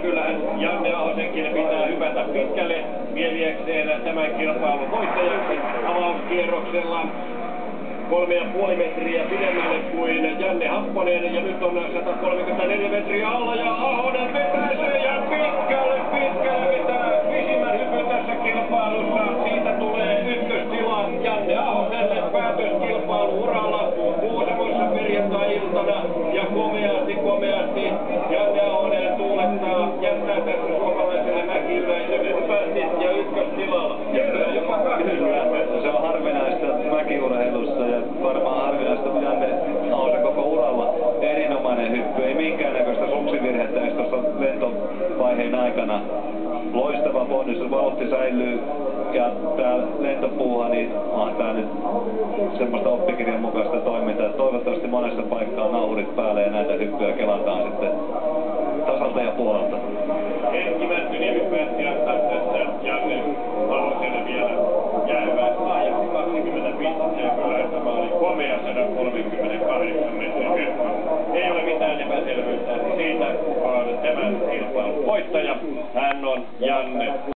kyllähän Janne Ahosenkin pitää hypätä pitkälle vieviäkseen tämän kilpailun voittajaksi avauskierroksella 3,5 metriä pidemmälle kuin Janne Happonen, ja nyt on 134 metriä alla, ja Ahonen vetää sen ja pitkälle vetää pisimmän hypyn tässä kilpailussa. Siitä tulee ykköstila Janne Ahoselle päätöskilpailu-uralla Kuusamossa perjantai-iltana, ja komeasti Janne Ahonen tuulettaa, jättää tässä suomalaiselle mäkiyleisölle hypästi ja ykköstilalla. Jopa Se on harvinaista mäkiurheilussa ja varmaan harvinaista Janne Ahosen koko uralla. Erinomainen hyppy, ei minkäännäköistä suksivirhettä edes tuossa lentovaiheen aikana. Loistava ponnistus, vauhti säilyy ja tää lentopuuha, niin onhan tää nyt semmoista oppikirjan mukaista toimintaa. Toivottavasti monessa paikkaa nauhurit päälle ja näitä hyppyjä kelataan sitten tasalta ja puolelta. Erkki Mäntyniemi päätti antaa tässä Janne Ahoselle vielä jäähyväistä lahjaksi 20 pistettä. Kyllä tämä oli komea 138 metrin hyppy. Ei ole mitään epäselvyyttä siitä, kuka on tämän kilpailun voittaja. Hän on Janne